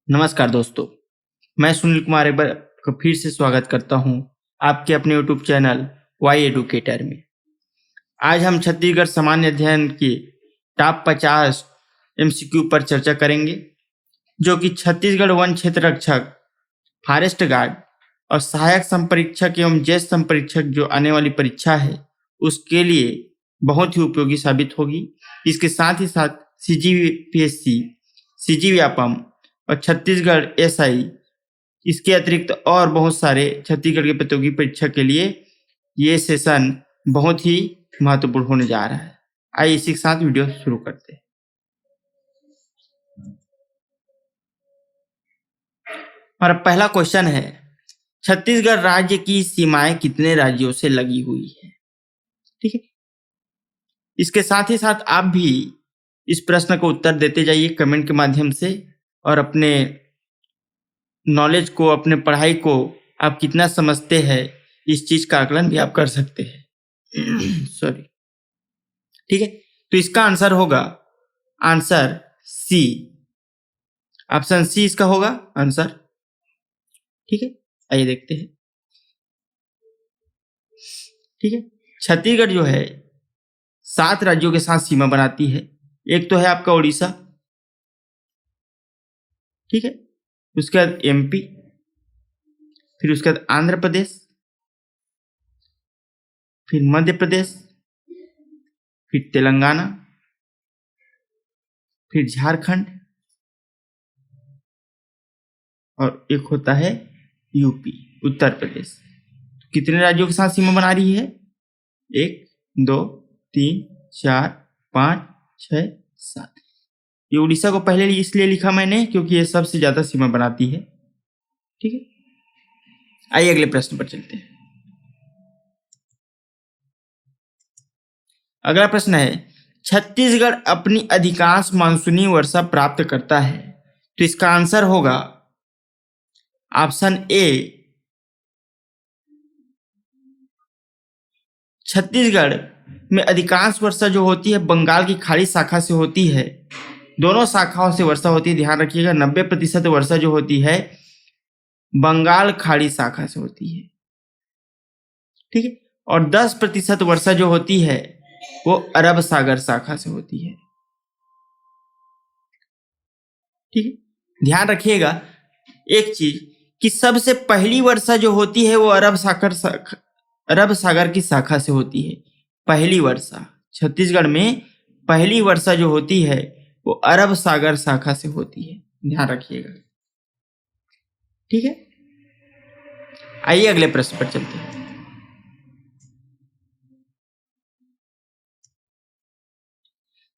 नमस्कार दोस्तों, मैं सुनील कुमार एक बार आपका फिर से स्वागत करता हूं आपके अपने यूट्यूब चैनल वाई एडुकेटर में। आज हम छत्तीसगढ़ सामान्य अध्ययन की टॉप 50 एमसीक्यू पर चर्चा करेंगे, जो कि छत्तीसगढ़ वन क्षेत्र रक्षक, फॉरेस्ट गार्ड और सहायक संपरीक्षक एवं ज्येष्ठ संपरीक्षक जो आने वाली परीक्षा है उसके लिए बहुत ही उपयोगी साबित होगी। इसके साथ ही साथ CGPSC, CG व्यापम और छत्तीसगढ़ SI, इसके अतिरिक्त और बहुत सारे छत्तीसगढ़ के प्रतियोगी परीक्षा के लिए ये सेशन बहुत ही महत्वपूर्ण होने जा रहा है। आइए इसी के साथ वीडियो शुरू करते हैं। हमारा पहला क्वेश्चन है, छत्तीसगढ़ राज्य की सीमाएं कितने राज्यों से लगी हुई है? ठीक है, इसके साथ ही साथ आप भी इस प्रश्न को उत्तर देते जाइए कमेंट के माध्यम से, और अपने नॉलेज को, अपने पढ़ाई को आप कितना समझते हैं इस चीज का आकलन भी आप कर सकते हैं। सॉरी। ठीक है, तो इसका आंसर होगा आंसर सी, ऑप्शन सी इसका होगा आंसर। ठीक है, आइए देखते हैं। ठीक है, छत्तीसगढ़ जो है 7 राज्यों के साथ सीमा बनाती है। एक तो है आपका उड़ीसा, ठीक है, उसके बाद MP, फिर उसके बाद आंध्र प्रदेश, फिर मध्य प्रदेश, फिर तेलंगाना, फिर झारखंड और एक होता है यूपी, उत्तर प्रदेश। कितने राज्यों के साथ सीमा बना रही है? 1 2 3 4 5 6 7। ये उड़ीसा को पहले इसलिए लिखा मैंने क्योंकि ये सबसे ज्यादा सीमा बनाती है। ठीक है, आइए अगले प्रश्न पर चलते हैं। अगला प्रश्न है, छत्तीसगढ़ अपनी अधिकांश मानसूनी वर्षा प्राप्त करता है, तो इसका आंसर होगा ऑप्शन ए, छत्तीसगढ़ में अधिकांश वर्षा जो होती है बंगाल की खाड़ी शाखा से होती है। दोनों शाखाओं से वर्षा होती है, ध्यान रखिएगा। 90% वर्षा जो होती है बंगाल खाड़ी शाखा से होती है। ठीक है, और 10% वर्षा जो होती है वो अरब सागर शाखा से होती है। ठीक है, ध्यान रखिएगा एक चीज कि सबसे पहली वर्षा जो होती है वो अरब सागर की शाखा से होती है। पहली वर्षा छत्तीसगढ़ में पहली वर्षा जो होती है वो अरब सागर शाखा से होती है, ध्यान रखिएगा। ठीक है, आइए अगले प्रश्न पर चलते हैं।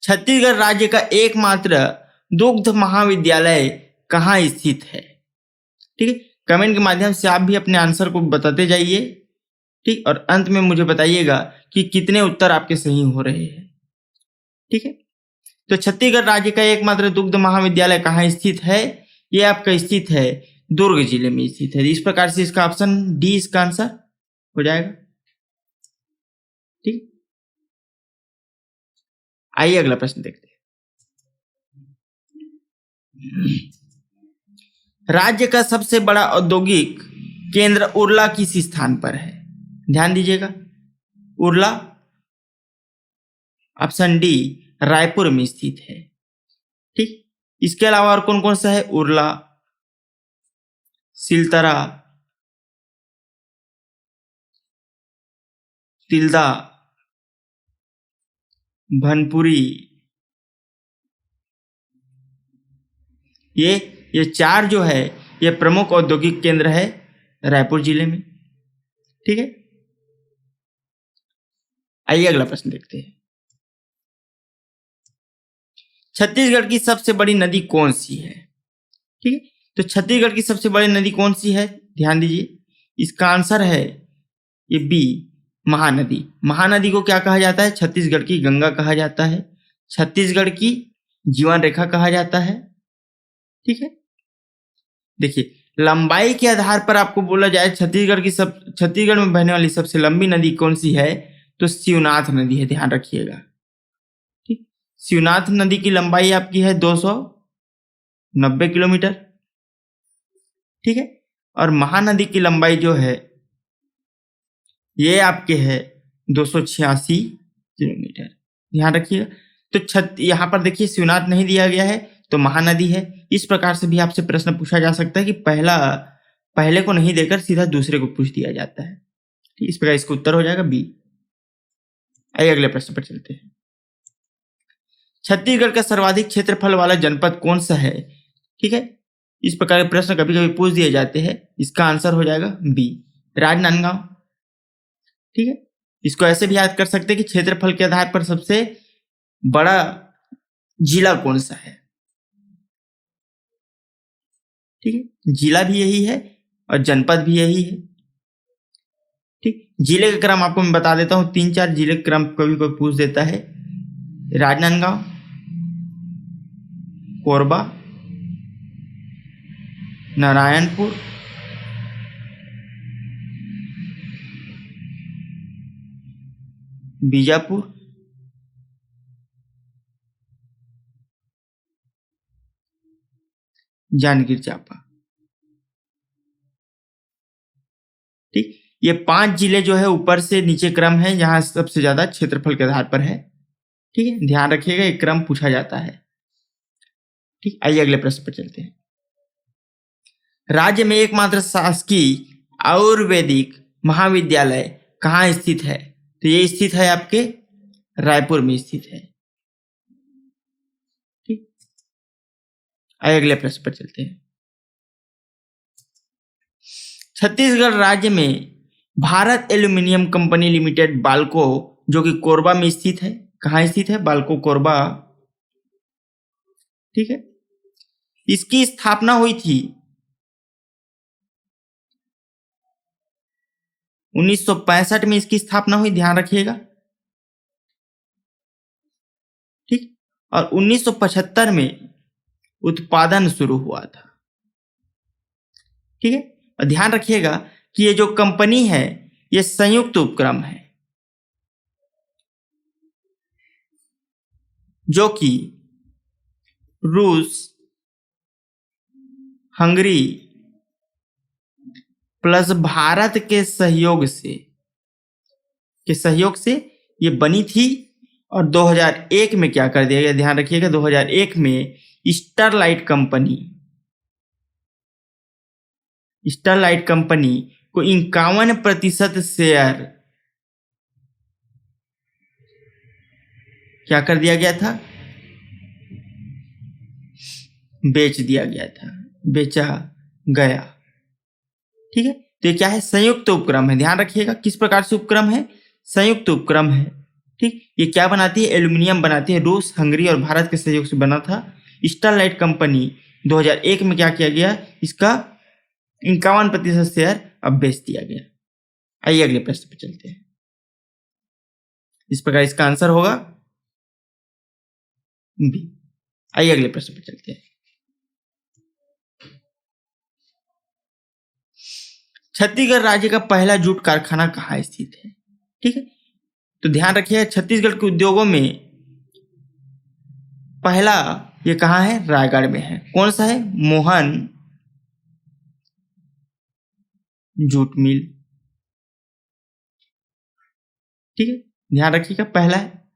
छत्तीसगढ़ राज्य का एकमात्र दुग्ध महाविद्यालय कहाँ स्थित है? ठीक है, कमेंट के माध्यम से आप भी अपने आंसर को बताते जाइए। ठीक, और अंत में मुझे बताइएगा कि कितने उत्तर आपके सही हो रहे हैं। ठीक है, तो छत्तीसगढ़ राज्य का एकमात्र दुग्ध महाविद्यालय कहाँ स्थित है? ये आपका स्थित है दुर्ग जिले में स्थित है। इस प्रकार से इसका ऑप्शन डी इसका आंसर हो जाएगा। ठीक, आइए अगला प्रश्न देखते हैं। राज्य का सबसे बड़ा औद्योगिक केंद्र उरला किस स्थान पर है? ध्यान दीजिएगा, उरला ऑप्शन डी रायपुर में स्थित है। ठीक, इसके अलावा और कौन कौन सा है? उरला, सिलतरा, तिल्दा, भनपुरी, ये 4 जो है ये प्रमुख औद्योगिक केंद्र है रायपुर जिले में। ठीक है, आइए अगला प्रश्न देखते हैं। छत्तीसगढ़ की सबसे बड़ी नदी कौन सी है? ठीक है, तो छत्तीसगढ़ की सबसे बड़ी नदी कौन सी है? ध्यान दीजिए, इसका आंसर है ये बी, महानदी। महानदी को क्या कहा जाता है? छत्तीसगढ़ की गंगा कहा जाता है, छत्तीसगढ़ की जीवन रेखा कहा जाता है। ठीक है, देखिए लंबाई के आधार पर आपको बोला जाए छत्तीसगढ़ में बहने वाली सबसे लंबी नदी कौन सी है, तो शिवनाथ नदी है, ध्यान रखिएगा। ठीक, शिवनाथ नदी की लंबाई आपकी है 290 किलोमीटर। ठीक है। और महानदी की लंबाई जो है ये आपके है 286 किलोमीटर। ध्यान रखिएगा। तो यहाँ पर देखिए शिवनाथ नहीं दिया गया है तो महानदी है। इस प्रकार से भी आपसे प्रश्न पूछा जा सकता है कि पहले को नहीं देकर सीधा दूसरे को पूछ दिया जाता है। ठीक, इस प्रकार इसका उत्तर हो जाएगा बी। आइए अगले प्रश्न पर चलते हैं। छत्तीसगढ़ का सर्वाधिक क्षेत्रफल वाला जनपद कौन सा है? ठीक है, इस प्रकार के प्रश्न कभी कभी पूछ दिए जाते हैं। इसका आंसर हो जाएगा बी, राजनांदगांव। ठीक है, इसको ऐसे भी याद कर सकते हैं कि क्षेत्रफल के आधार पर सबसे बड़ा जिला कौन सा है। ठीक है, जिला भी यही है और जनपद भी यही है। ठीक, जिले का क्रम आपको मैं बता देता हूं, 3-4 जिले का क्रम कभी कोई पूछ देता है। राजनांदगांव, कोरबा, नारायणपुर, बीजापुर, जांजगीर चांपा। ठीक, ये 5 जिले जो है ऊपर से नीचे क्रम है जहां सबसे ज्यादा क्षेत्रफल के आधार पर है। ठीक है, ध्यान रखिएगा एक क्रम पूछा जाता है। ठीक, आइए अगले प्रश्न पर चलते हैं। राज्य में एकमात्र शासकीय आयुर्वेदिक महाविद्यालय कहाँ स्थित है? तो ये स्थित है आपके रायपुर में स्थित है। ठीक, आइए अगले प्रश्न पर चलते हैं। छत्तीसगढ़ राज्य में Bharat aluminium company limited Balco जो कि कोरबा में स्थित है, कहाँ स्थित है? बाल्को, कोरबा। ठीक है, इसकी स्थापना हुई थी 1965 में। इसकी स्थापना हुई, ध्यान रखिएगा। ठीक, और 1975 में उत्पादन शुरू हुआ था। ठीक है, और ध्यान रखिएगा कि ये जो कंपनी है ये संयुक्त उपक्रम है जो कि रूस, हंगरी प्लस भारत के सहयोग से ये बनी थी। और 2001 में क्या कर दिया गया, ध्यान रखिएगा, 2001 में स्टरलाइट कंपनी को 51% शेयर क्या कर दिया गया था? बेच दिया गया था, बेचा गया। ठीक है, तो ये क्या है? संयुक्त उपक्रम है। ध्यान रखिएगा किस प्रकार से उपक्रम है, संयुक्त उपक्रम है। ठीक, ये क्या बनाती है? एल्यूमिनियम बनाती है। रूस, हंगरी और भारत के सहयोग से बना था। स्टरलाइट कंपनी 2001 में क्या किया गया? इसका 51% शेयर अब बेच दिया गया। आइए अगले प्रश्न पर चलते हैं। इस प्रकार इसका आंसर होगा बी। आइए अगले प्रश्न पर चलते हैं। छत्तीसगढ़ राज्य का पहला जूट कारखाना कहाँ स्थित है? ठीक है, तो ध्यान रखिए छत्तीसगढ़ के उद्योगों में पहला ये कहाँ है? रायगढ़ में है। कौन सा है? Mohan jute mill. ठीक है, ध्यान रखिएगा पहला है।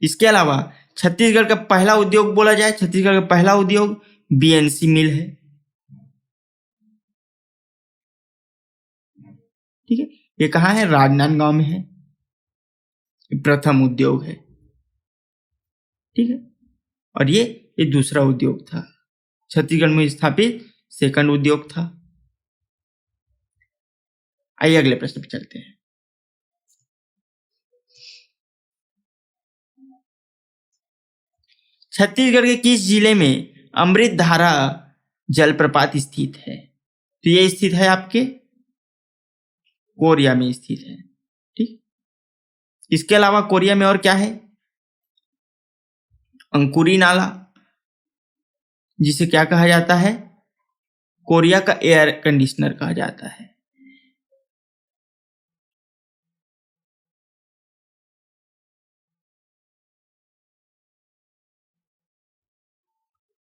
इसके अलावा छत्तीसगढ़ का पहला उद्योग बोला जाए, छत्तीसगढ़ का पहला उद्योग बीएनसी मिल है। ठीक है, ये कहाँ है? राजनांदगांव में है। प्रथम उद्योग है। ठीक है, और ये दूसरा उद्योग था, छत्तीसगढ़ में स्थापित सेकंड उद्योग था। आइए अगले प्रश्न पर चलते हैं। छत्तीसगढ़ के किस जिले में अमृत धारा जलप्रपात स्थित है? तो ये स्थित है आपके कोरिया में स्थित है। ठीक, इसके अलावा कोरिया में और क्या है? अंकुरी नाला, जिसे क्या कहा जाता है? कोरिया का एयर कंडीशनर कहा जाता है।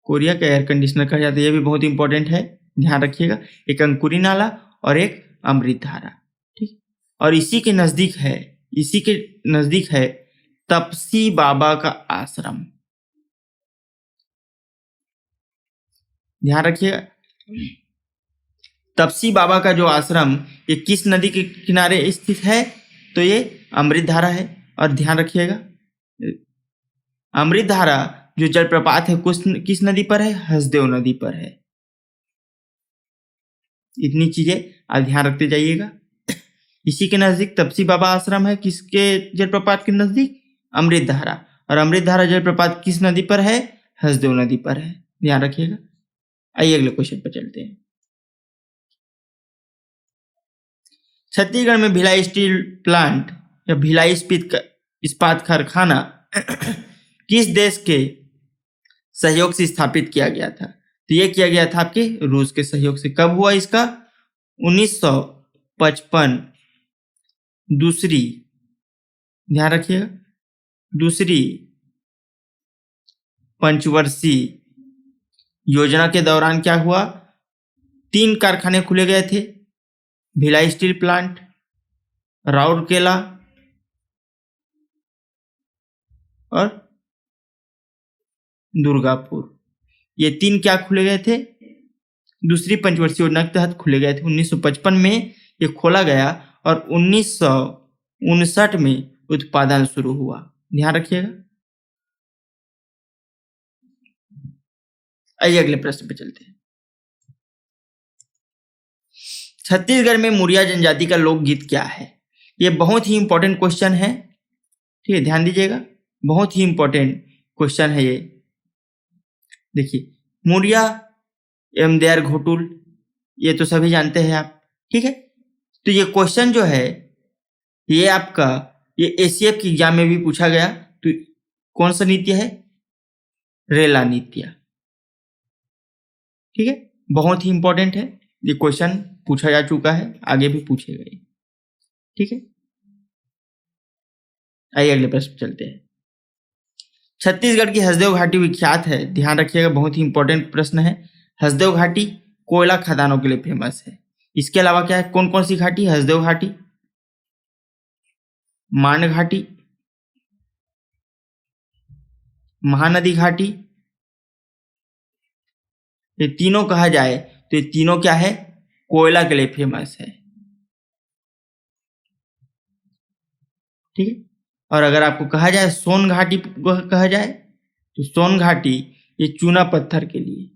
कोरिया का एयर कंडीशनर कहा जाता है, यह भी बहुत इंपॉर्टेंट है, ध्यान रखिएगा। एक अंकुरी नाला और एक अमृत धारा, ठीक। और इसी के नजदीक है तपसी बाबा का आश्रम, ध्यान रखिएगा। तपसी बाबा का जो आश्रम ये किस नदी के किनारे स्थित है? तो ये अमृत धारा है। और ध्यान रखिएगा अमृत धारा जो जलप्रपात है किस नदी पर है? हसदेव नदी पर है। इतनी चीजें आप ध्यान रखते जाइएगा। इसी के नजदीक तपसी बाबा आश्रम है, किसके जलप्रपात के नजदीक? अमृत धारा। और अमृत धारा जलप्रपात किस नदी पर है? हसदेव नदी पर है, ध्यान रखिएगा। आइए अगले क्वेश्चन पर चलते हैं। छत्तीसगढ़ में भिलाई स्टील प्लांट या भिलाई इस्पात कारखाना किस देश के सहयोग से स्थापित किया गया था? तो यह किया गया था आपके रूस के सहयोग से। कब हुआ इसका? 1955 दूसरी, ध्यान रखिएगा, दूसरी पंचवर्षीय योजना के दौरान क्या हुआ? 3 कारखाने खुले गए थे, भिलाई स्टील प्लांट, राउरकेला और दुर्गापुर। ये 3 क्या खुले गए थे? दूसरी पंचवर्षीय योजना के तहत खुले गए थे। 1955 में ये खोला गया और 1959 में उत्पादन शुरू हुआ, ध्यान रखिएगा। आइए अगले प्रश्न पे चलते हैं। छत्तीसगढ़ में मुरिया जनजाति का लोकगीत क्या है? ये बहुत ही इंपॉर्टेंट क्वेश्चन है, ठीक है, ध्यान दीजिएगा, बहुत ही इंपॉर्टेंट क्वेश्चन है ये। देखिए, मुरिया एवं देयर घोटुल ये तो सभी जानते हैं आप, ठीक है। तो ये क्वेश्चन जो है ये आपका ये एसीएफ की एग्जाम में भी पूछा गया। तो कौन सा नृत्य है? रेला नृत्य, ठीक है, बहुत ही इंपॉर्टेंट है। ये क्वेश्चन पूछा जा चुका है, आगे भी पूछेगा ये, ठीक है। आइए अगले प्रश्न चलते हैं। छत्तीसगढ़ की हसदेव घाटी विख्यात है, ध्यान रखिएगा, बहुत ही इंपॉर्टेंट प्रश्न है। हसदेव घाटी कोयला खदानों के लिए फेमस है। इसके अलावा क्या है? कौन कौन सी घाटी? हसदेव घाटी, मान घाटी, महानदी घाटी, ये तीनों कहा जाए तो ये तीनों क्या है? कोयला के लिए फेमस है, ठीक है। और अगर आपको कहा जाए सोन घाटी कहा जाए तो सोन घाटी ये चूना पत्थर के लिए,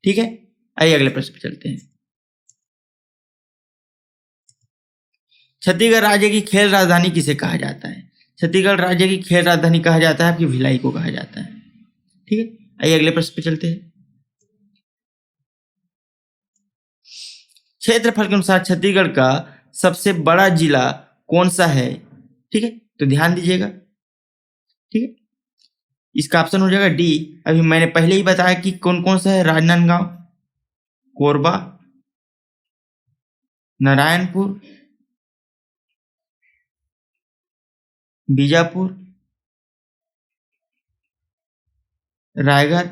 ठीक है। आइए अगले प्रश्न पे चलते हैं। छत्तीसगढ़ राज्य की खेल राजधानी किसे कहा जाता है? छत्तीसगढ़ राज्य की खेल राजधानी कहा जाता है आपकी भिलाई को कहा जाता है, ठीक है। आइए अगले प्रश्न पे चलते हैं। क्षेत्रफल के अनुसार छत्तीसगढ़ का सबसे बड़ा जिला कौन सा है? ठीक है, तो ध्यान दीजिएगा, ठीक है। इसका ऑप्शन हो जाएगा डी। अभी मैंने पहले ही बताया कि कौन कौन सा है, राजनांदगांव, कोरबा, नारायणपुर, बीजापुर, रायगढ़,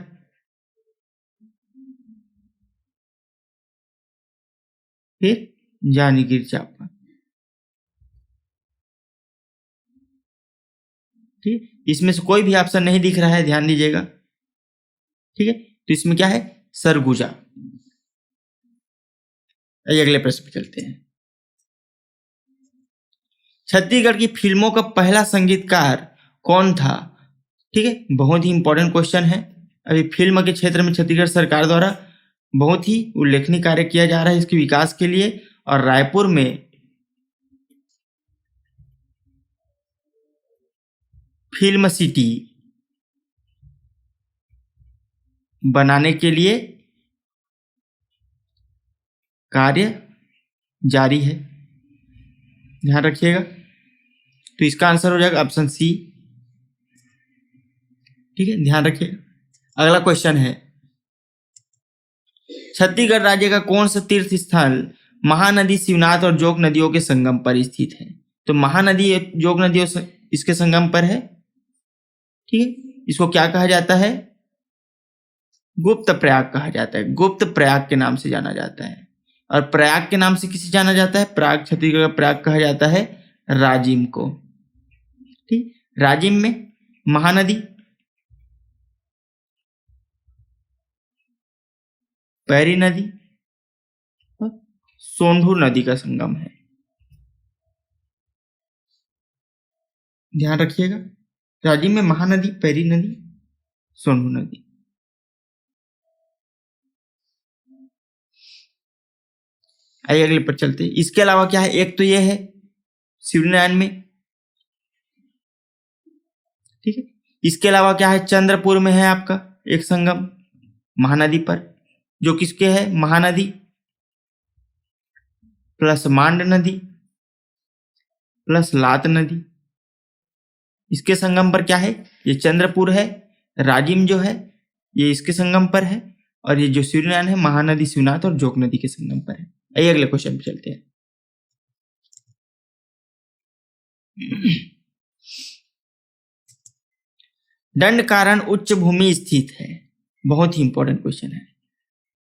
फिर जांजगीर चांपा, ठीक। इसमें से कोई भी ऑप्शन नहीं दिख रहा है, ध्यान दीजिएगा, ठीक है। तो इसमें क्या है? सरगुजा। आइए अगले प्रश्न पे चलते हैं। छत्तीसगढ़ की फिल्मों का पहला संगीतकार कौन था? ठीक है, बहुत ही इंपॉर्टेंट क्वेश्चन है। अभी फिल्म के क्षेत्र में छत्तीसगढ़ सरकार द्वारा बहुत ही उल्लेखनीय कार्य किया जा रहा है इसके विकास के लिए। और रायपुर में फिल्म सिटी बनाने के लिए कार्य जारी है, ध्यान रखिएगा। तो इसका आंसर हो जाएगा ऑप्शन सी, ठीक है, ध्यान रखिएगा। अगला क्वेश्चन है, छत्तीसगढ़ राज्य का कौन सा तीर्थ स्थल महानदी, शिवनाथ और जोग नदियों के संगम पर स्थित है? तो महानदी जोग नदियों इसके संगम पर है, ठीक है, इसको क्या कहा जाता है? गुप्त प्रयाग कहा जाता है, गुप्त प्रयाग के नाम से जाना जाता है। और प्रयाग के नाम से किसे जाना जाता है? प्रयाग, छत्तीसगढ़ का प्रयाग कहा जाता है राजिम को। ठीक, राजिम में महानदी, पैरी नदी और सोंढू नदी का संगम है। ध्यान रखिएगा, राजिम में महानदी, पैरी नदी, सोंढू नदी। आइए अगले पर चलते हैं। इसके अलावा क्या है? एक तो ये है शिवनारायण में, ठीक है। इसके अलावा क्या है? चंद्रपुर में है आपका एक संगम महानदी पर, जो किसके है? महानदी प्लस मांड नदी प्लस लात नदी। इसके संगम पर क्या है? ये चंद्रपुर है, राजिम जो है ये इसके संगम पर है, और ये जो शिवनारायण है महानदी शिवनाथ और जोक नदी के संगम पर है। आइए अगले क्वेश्चन पे चलते हैं। दंड कारण उच्च भूमि स्थित है, बहुत ही इंपॉर्टेंट क्वेश्चन है।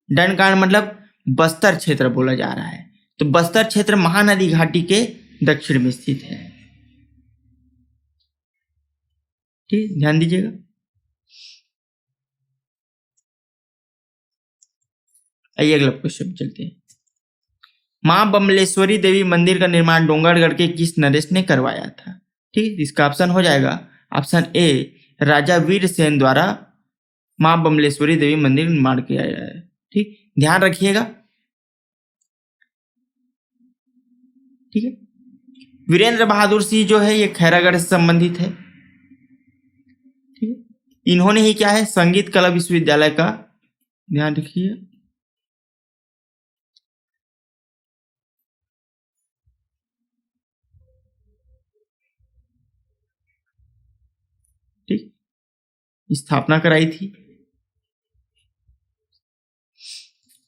दंड कारण मतलब बस्तर क्षेत्र बोला जा रहा है, तो बस्तर क्षेत्र महानदी घाटी के दक्षिण में स्थित है। ठीक, ध्यान दीजिएगा। आइए अगला क्वेश्चन चलते हैं। मां बमलेश्वरी देवी मंदिर का निर्माण डोंगरगढ़ के किस नरेश ने करवाया था? ठीक, इसका ऑप्शन हो जाएगा ऑप्शन ए, राजा वीर सेन द्वारा मां बमलेश्वरी देवी मंदिर निर्माण किया गया है। ठीक, ध्यान रखिएगा। ठीक है, वीरेंद्र बहादुर सिंह जो है ये खैरागढ़ से संबंधित है। ठीक है, इन्होंने ही क्या है? संगीत कला विश्वविद्यालय का, ध्यान रखिए, ठीक, स्थापना कराई थी।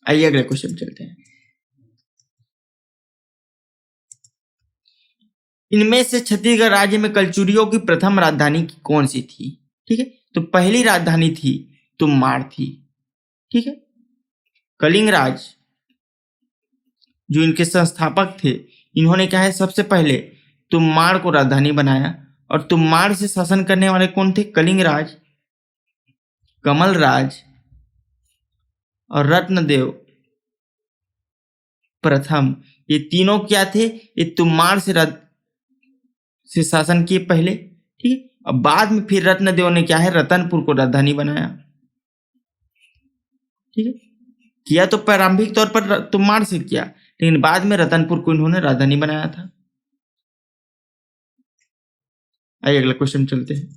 आइए अगले क्वेश्चन चलते हैं। इनमें से छत्तीसगढ़ राज्य में कलचुरियों की प्रथम राजधानी कौन सी थी? ठीक है, तो पहली राजधानी थी तुम्माड़ थी। ठीक है, कलिंगराज जो इनके संस्थापक थे, इन्होंने क्या है? सबसे पहले तुम्माड़ को राजधानी बनाया, और तुम्माड़ से शासन करने वाले कौन थे? कलिंगराज, कमलराज और रत्नदेव प्रथम। ये तीनों क्या थे? ये तुम्माड़ से शासन किए पहले। ठीक, अब बाद में फिर रत्नदेव ने क्या है? रतनपुर को राजधानी बनाया। ठीक है, किया तो प्रारंभिक तौर पर तुम्माड़ से किया, लेकिन बाद में रतनपुर को इन्होंने राजधानी बनाया था। आइए अगला क्वेश्चन चलते हैं।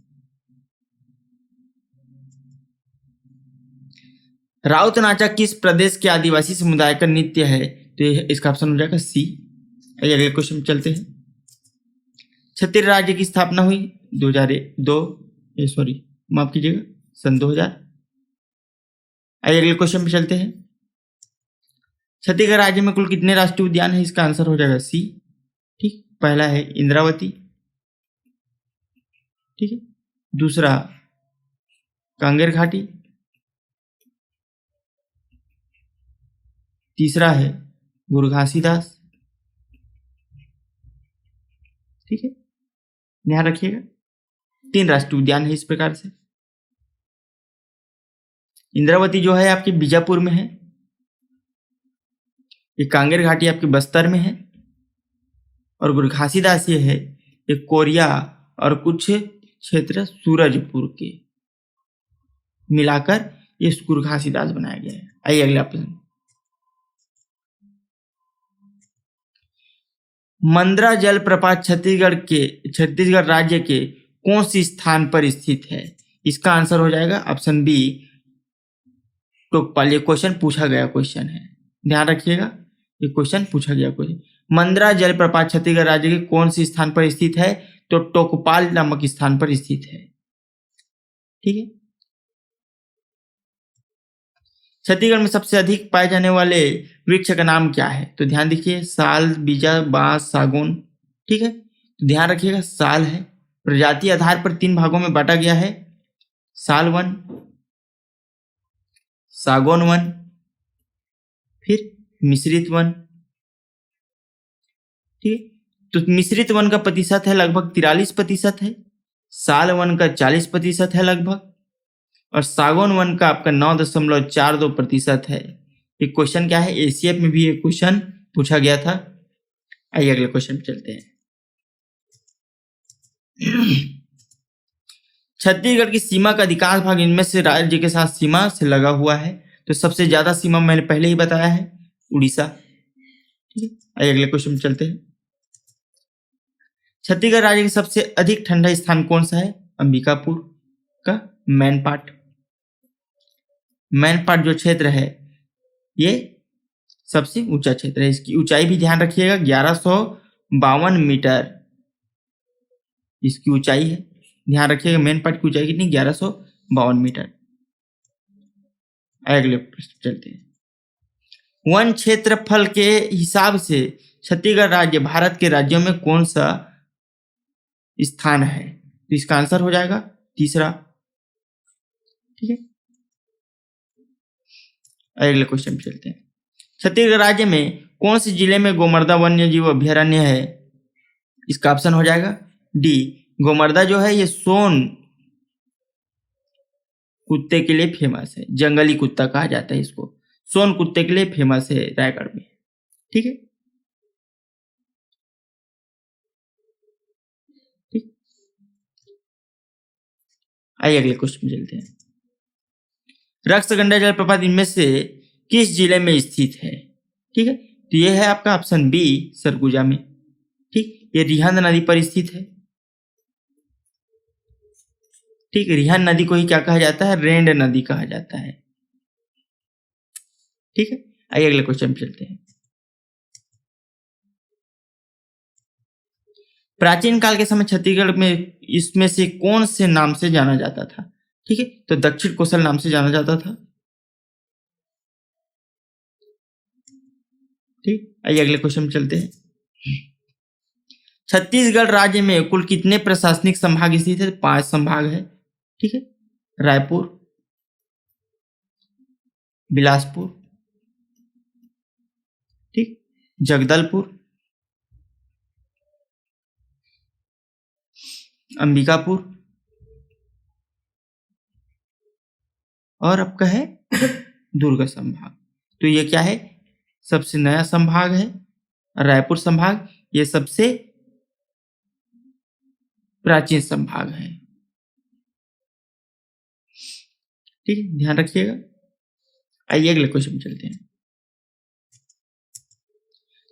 राउत नाचा किस प्रदेश के आदिवासी समुदाय का नृत्य है? तो इसका ऑप्शन हो जाएगा सी। आइए अगले क्वेश्चन चलते हैं। छत्तीसगढ़ राज्य की स्थापना हुई 2002, सॉरी माफ कीजिएगा, सन 2000। आइए अगले क्वेश्चन पे चलते हैं। छत्तीसगढ़ राज्य में कुल कितने राष्ट्रीय उद्यान है? इसका आंसर हो जाएगा सी। ठीक, पहला है इंद्रावती, ठीक है, दूसरा कांगेर घाटी, तीसरा है गुरु घासीदास। ठीक है, ध्यान रखिएगा, 3 राष्ट्रीय उद्यान है इस प्रकार से। इंद्रावती जो है आपकी बीजापुर में है, ये कांगेर घाटी आपके बस्तर में है, और गुरु घासीदास ये है ये कोरिया और कुछ क्षेत्र सूरजपुर के मिलाकर ये गुरु घासीदास बनाया गया है। आइए अगला प्रश्न। मंद्रा जलप्रपात छत्तीसगढ़ राज्य के कौन सी स्थान पर स्थित है? इसका आंसर हो जाएगा ऑप्शन बी, टोकपाल। ये क्वेश्चन पूछा गया क्वेश्चन है, ध्यान रखिएगा, ये क्वेश्चन पूछा गया क्वेश्चन। मंद्रा जलप्रपात छत्तीसगढ़ राज्य के कौन सी स्थान पर स्थित है? तो टोकपाल नामक स्थान पर स्थित है। ठीक है, छत्तीसगढ़ में सबसे अधिक पाए जाने वाले वृक्ष का नाम क्या है? तो ध्यान देखिए, साल, बीजा, बांस, सागौन। ठीक है, तो ध्यान रखिएगा साल है प्रजाति आधार पर 3 भागों में बांटा गया है, साल वन, सागौन वन, फिर मिश्रित वन। ठीक है, तो मिश्रित वन का प्रतिशत है लगभग 43% है, साल वन का 40% है लगभग, और सागौन वन का आपका 9.42% है। ये क्वेश्चन क्या है, एसीएफ में भी ये क्वेश्चन पूछा गया था। आइए अगले क्वेश्चन पे चलते हैं। छत्तीसगढ़ की सीमा का अधिकांश भाग इनमें से राज्य के साथ सीमा से लगा हुआ है। तो सबसे ज्यादा सीमा मैंने पहले ही बताया है, उड़ीसा। ठीक है, आइए अगले क्वेश्चन पे चलते हैं। छत्तीसगढ़ राज्य का सबसे अधिक ठंडा स्थान कौन सा है? अंबिकापुर का मैनपाट। मैनपाट जो क्षेत्र है ये सबसे ऊंचा क्षेत्र है। इसकी ऊंचाई भी ध्यान रखिएगा, 1152 मीटर इसकी ऊंचाई है। ध्यान रखिएगा मैनपाट की ऊंचाई कितनी, 1152 मीटर। अगले प्रश्न चलते हैं। वन क्षेत्रफल के हिसाब से छत्तीसगढ़ राज्य भारत के राज्यों में कौन सा स्थान है? तो इसका आंसर हो जाएगा तीसरा। ठीक है, अगले क्वेश्चन पे चलते हैं। छत्तीसगढ़ राज्य में कौन से जिले में गोमर्दा वन्य जीव अभ्यारण्य है? इसका ऑप्शन हो जाएगा डी। गोमर्दा जो है ये सोन कुत्ते के लिए फेमस है, जंगली कुत्ता कहा जाता है इसको, सोन कुत्ते के लिए फेमस है रायगढ़ में। ठीक है, ठीक, आइए अगले क्वेश्चन में चलते हैं। रक्सगंडा जलप्रपात इनमें से किस जिले में स्थित है? ठीक है, तो ये है आपका ऑप्शन बी, सरगुजा में। ठीक, ये रिहंद नदी पर स्थित है। ठीक, रिहंद नदी को ही क्या कहा जाता है? रेंड नदी कहा जाता है। ठीक है, आइए अगले क्वेश्चन पे चलते हैं। प्राचीन काल के समय छत्तीसगढ़ में इसमें से कौन से नाम से जाना जाता था? ठीक है, तो दक्षिण कोसल नाम से जाना जाता था। ठीक, आइए अगले क्वेश्चन में चलते हैं। छत्तीसगढ़ राज्य में कुल कितने प्रशासनिक संभाग स्थित है? 5 संभाग है। ठीक है, रायपुर, बिलासपुर, ठीक, जगदलपुर, अंबिकापुर और आपका है दुर्ग संभाग। तो ये क्या है? सबसे नया संभाग है रायपुर संभाग, ये सबसे प्राचीन संभाग है। ठीक है, ध्यान रखिएगा। आइए अगले क्वेश्चन में चलते हैं।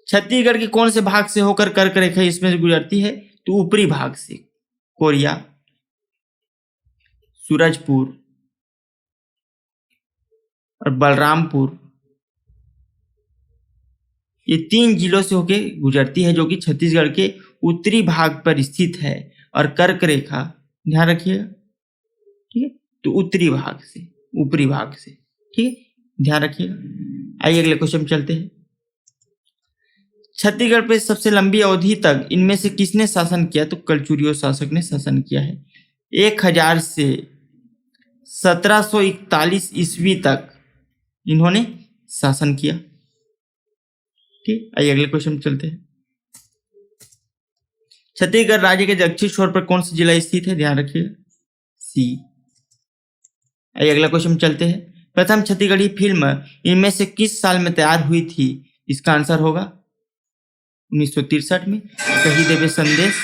छत्तीसगढ़ के कौन से भाग से होकर कर्क रेखा इसमें से गुजरती है? तो ऊपरी भाग से, कोरिया, सूरजपुर और बलरामपुर, ये 3 जिलों से होकर गुजरती है, जो कि छत्तीसगढ़ के उत्तरी भाग पर स्थित है। और कर्क रेखा ध्यान रखिएगा, ठीक है, तो उत्तरी भाग से, ऊपरी भाग से। ठीक है, ध्यान रखिएगा। आइए अगले क्वेश्चन में चलते हैं। छत्तीसगढ़ पे सबसे लंबी अवधि तक इनमें से किसने शासन किया? तो कलचुरियो शासक ने शासन किया है। 1000 से 1741 ईस्वी तक इन्होंने शासन किया। ठीक, आइए अगले क्वेश्चन में चलते हैं। छत्तीसगढ़ राज्य के दक्षिण छोर पर कौन सा जिला स्थित है? ध्यान रखिएगा, सी। आइए अगला क्वेश्चन में चलते हैं। प्रथम छत्तीसगढ़ी फिल्म इनमें से किस साल में तैयार हुई थी? इसका आंसर होगा 1963 में, कही देवे संदेश।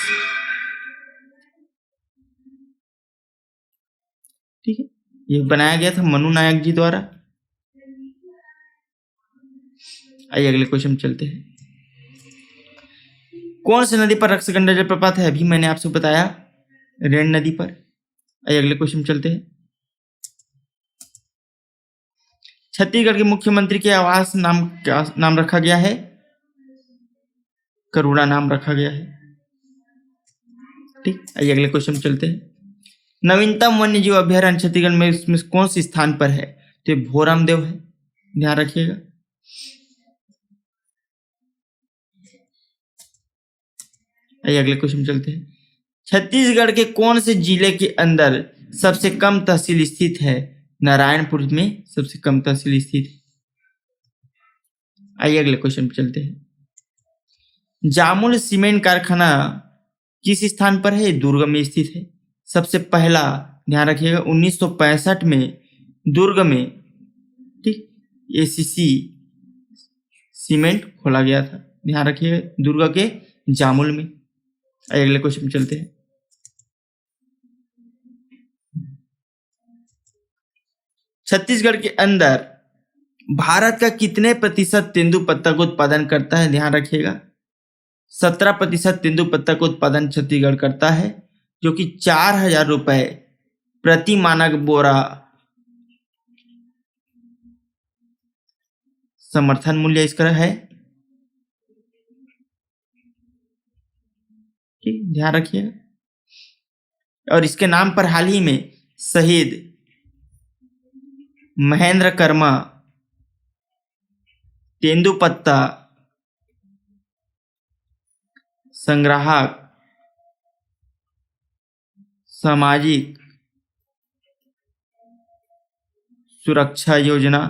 ठीक है, ये बनाया गया था मनु नायक जी द्वारा। आइए अगले क्वेश्चन में चलते हैं। कौन सी नदी पर रक्सगंडा जलप्रपात है? अभी मैंने आपसे बताया, रेण नदी पर। आइए अगले क्वेश्चन में चलते हैं। छत्तीसगढ़ के मुख्यमंत्री के आवास नाम क्या नाम रखा गया है? करुणा नाम रखा गया है। ठीक, आइए अगले क्वेश्चन में चलते हैं। नवीनतम वन्य जीव अभ्यारण्य छत्तीसगढ़ में इसमें कौन से स्थान पर है? तो ये भोरामदेव है, ध्यान रखिएगा। आइए अगले क्वेश्चन में चलते हैं। छत्तीसगढ़ के कौन से जिले के अंदर सबसे कम तहसील स्थित है? नारायणपुर में सबसे कम तहसील स्थित है। आइए अगले क्वेश्चन पे चलते हैं। जामुल सीमेंट कारखाना किस स्थान पर है? दुर्ग में स्थित है। सबसे पहला, ध्यान रखिएगा, 1965 में दुर्ग में, ठीक, एसीसी सीमेंट खोला गया था। ध्यान रखिएगा, दुर्ग के जामुल में। अगले क्वेश्चन पे चलते हैं। छत्तीसगढ़ के अंदर भारत का कितने प्रतिशत तेंदुपत्ता का उत्पादन करता है? ध्यान रखिएगा, 17% तेंदुपत्ता का उत्पादन छत्तीसगढ़ करता है, जो कि 4,000 रुपए प्रति मानक बोरा समर्थन मूल्य इसका है। ठीक, ध्यान रखिएगा। और इसके नाम पर हाल ही में शहीद महेंद्र कर्मा तेंदुपत्ता संग्राहक सामाजिक सुरक्षा योजना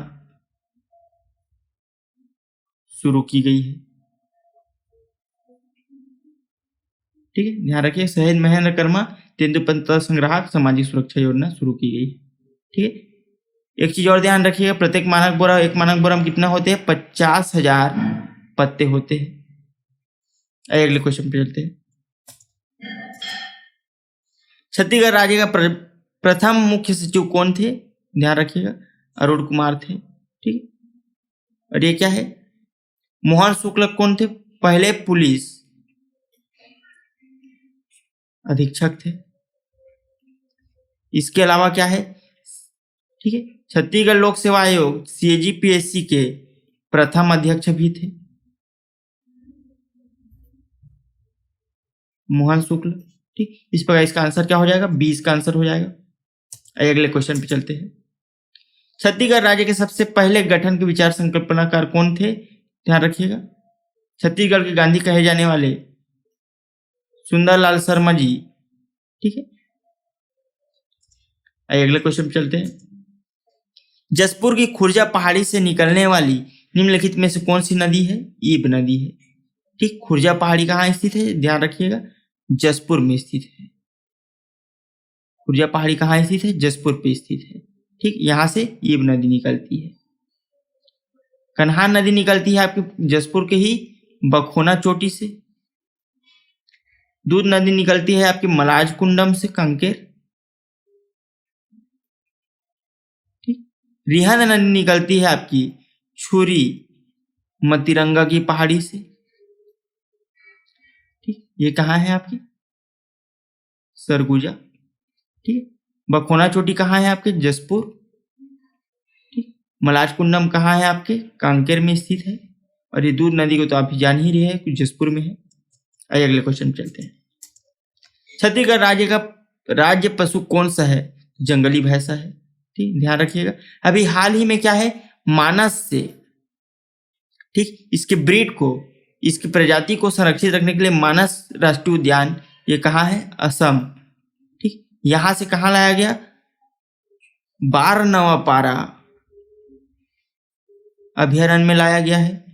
शुरू की गई है। ठीक है, ध्यान रखिए, शहीद महेंद्र कर्मा तेंदुपत्ता संग्राहक सामाजिक सुरक्षा योजना शुरू की गई है। ठीक है, एक चीज और ध्यान रखिएगा, प्रत्येक मानक बोरा, एक मानक बोरा में कितना होते हैं? 50,000 पत्ते होते हैं। अगले क्वेश्चन पे चलते हैं। छत्तीसगढ़ राज्य का प्रथम मुख्य सचिव कौन थे? ध्यान रखिएगा, अरुण कुमार थे। ठीक, और ये क्या है? मोहन शुक्ल कौन थे? पहले पुलिस अधीक्षक थे। इसके अलावा क्या है? ठीक है, छत्तीसगढ़ लोक सेवा आयोग सीएजीपीएससी के प्रथम अध्यक्ष भी थे, मोहन शुक्ल। ठीक, इस प्रकार इसका आंसर क्या हो जाएगा? 20 का आंसर हो जाएगा। अगले क्वेश्चन पे चलते हैं। छत्तीसगढ़ राज्य के सबसे पहले गठन के विचार संकल्पनाकार कौन थे? ध्यान रखिएगा, छत्तीसगढ़ के गांधी कहे जाने वाले सुंदरलाल शर्मा जी। ठीक है, अगले क्वेश्चन पे चलते हैं। जसपुर की खुर्जा पहाड़ी से निकलने वाली निम्नलिखित में से कौन सी नदी है? ईब नदी है। ठीक, खुर्जा पहाड़ी कहाँ स्थित है? ध्यान रखिएगा, जसपुर में स्थित है। खुर्जा पहाड़ी कहाँ स्थित है? जसपुर पे स्थित है। ठीक, यहां से ईब नदी निकलती है। कन्हान नदी निकलती है आपके जसपुर के ही बखोना चोटी से। दूध नदी निकलती है आपके मलाज कुंडम से, कांकेर। ठीक, रिहंद नदी निकलती है आपकी छुरी मतिरंगा की पहाड़ी से। ठीक, ये कहाँ है आपकी? सरगुजा। ठीक, बखोना चोटी कहाँ है आपके? जसपुर। ठीक, मलाज कुंडम कहाँ है आपके? कांकेर में स्थित है। और ये दूध नदी को तो आप जान ही रहे हैं कि जसपुर में है। आइए अगले क्वेश्चन चलते हैं। छत्तीसगढ़ राज्य का राज्य पशु कौन सा है? जंगली भैंसा है। ठीक, ध्यान रखिएगा, अभी हाल ही में क्या है, मानस से, ठीक, इसके ब्रीड को, इसकी प्रजाति को संरक्षित रखने के लिए मानस राष्ट्रीय उद्यान, ये कहाँ है? असम। ठीक, यहां से कहाँ लाया गया? बारनवापारा अभयारण्य में लाया गया है।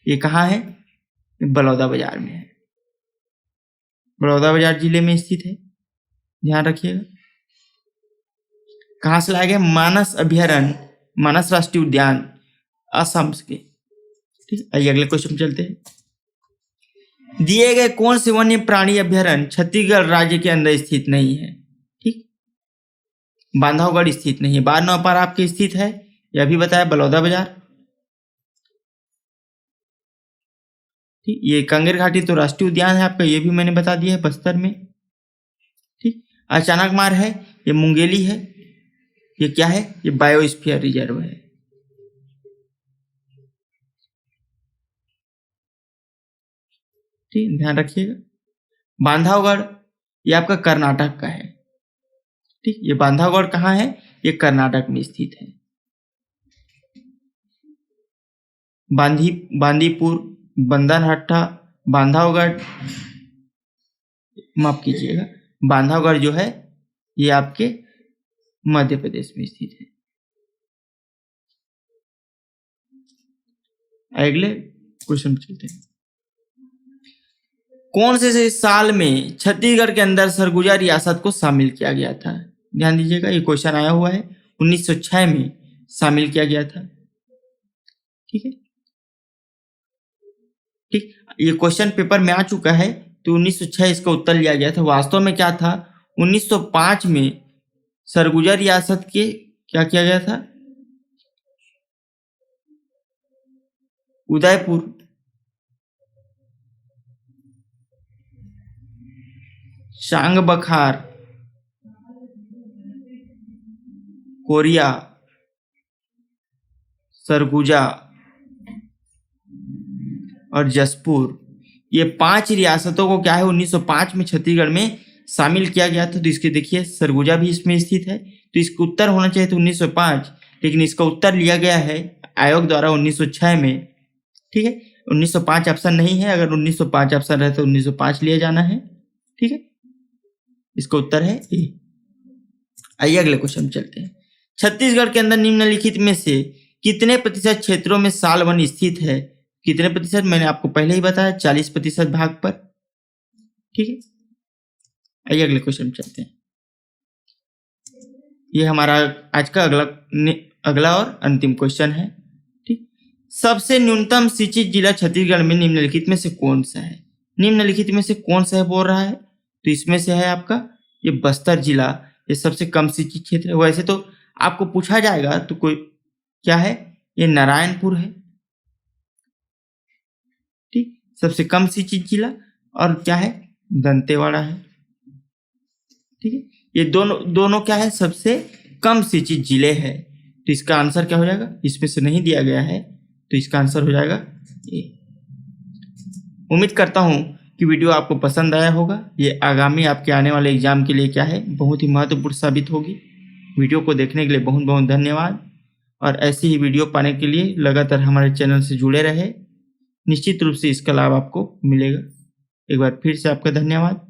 ये कहाँ है? बलौदाबाजार में है, बलौदाबाजार जिले में स्थित है। ध्यान रखिएगा, कहां से लाया गया? मानस अभयारण्य, मानस राष्ट्रीय उद्यान असम के। ठीक, आइए अगले क्वेश्चन चलते हैं। दिए गए कौन से वन्य प्राणी अभयारण्य छत्तीसगढ़ राज्य के अंदर स्थित नहीं है? ठीक, बांधवगढ़ स्थित नहीं है, बारनवापारा आपके स्थित है, यह भी बताया, बलौदाबाजार। ठीक, ये कांगेर घाटी तो राष्ट्रीय उद्यान है आपका, ये भी मैंने बता दिया है, बस्तर में। ठीक, अचानक मार है, ये मुंगेली है। ये क्या है? ये बायोस्फीयर रिजर्व है। ठीक, ध्यान रखिएगा, बांधवगढ़ ये आपका कर्नाटक का है। ठीक, ये बांधवगढ़ कहाँ है? ये कर्नाटक में स्थित है। बांदीपुर, बंदरहट्टा, बांधवगढ़, माफ कीजिएगा, बांधवगढ़ जो है ये आपके मध्य प्रदेश में स्थित है। अगले क्वेश्चन चलते हैं। कौन से साल में छत्तीसगढ़ के अंदर सरगुजा रियासत को शामिल किया गया था? ध्यान दीजिएगा, ये क्वेश्चन आया हुआ है। 1906 में शामिल किया गया था। ठीक है, ठीक, ये क्वेश्चन पेपर में आ चुका है, तो 1906 इसका उत्तर लिया गया था। वास्तव में क्या था, 1905 में सरगुजा रियासत के क्या किया गया था, उदयपुर, चांग बखार, कोरिया, सरगुजा और जसपुर, ये 5 रियासतों को क्या है 1905 में छत्तीसगढ़ में शामिल किया गया था। तो इसके देखिए सरगुजा भी इसमें स्थित है, तो इसका उत्तर होना चाहिए था 1905, लेकिन इसका उत्तर लिया गया है आयोग द्वारा 1906 में। ठीक है, 1905 ऑप्शन नहीं है, अगर 1905 ऑप्शन रहे तो 1905 लिया जाना है। ठीक है, इसका उत्तर है ए। आइए अगले क्वेश्चन चलते हैं। छत्तीसगढ़ के अंदर निम्नलिखित में से कितने प्रतिशत क्षेत्रों में साल वन स्थित है? कितने प्रतिशत, मैंने आपको पहले ही बताया, 40% भाग पर। ठीक है, आइए अगले क्वेश्चन चलते हैं। ये हमारा आज का अगला और अंतिम क्वेश्चन है। ठीक, सबसे न्यूनतम सिंचित जिला छत्तीसगढ़ में निम्नलिखित में से कौन सा है? निम्नलिखित में से कौन सा है बोल रहा है, तो इसमें से है आपका ये बस्तर जिला, ये सबसे कम सिंचित क्षेत्र है। वैसे तो आपको पूछा जाएगा तो कोई क्या है, ये नारायणपुर है। ठीक, सबसे कम सिंचित जिला, और क्या है, दंतेवाड़ा है। ठीक है, ये दोनों क्या है, सबसे कम सिंचित जिले हैं। तो इसका आंसर क्या हो जाएगा, इसमें से नहीं दिया गया है, तो इसका आंसर हो जाएगा ए। उम्मीद करता हूं कि वीडियो आपको पसंद आया होगा। ये आगामी आपके आने वाले एग्जाम के लिए क्या है, बहुत ही महत्वपूर्ण साबित होगी। वीडियो को देखने के लिए बहुत बहुत धन्यवाद, और ऐसी ही वीडियो पाने के लिए लगातार हमारे चैनल से जुड़े रहे। निश्चित रूप से इसका लाभ आपको मिलेगा। एक बार फिर से आपका धन्यवाद।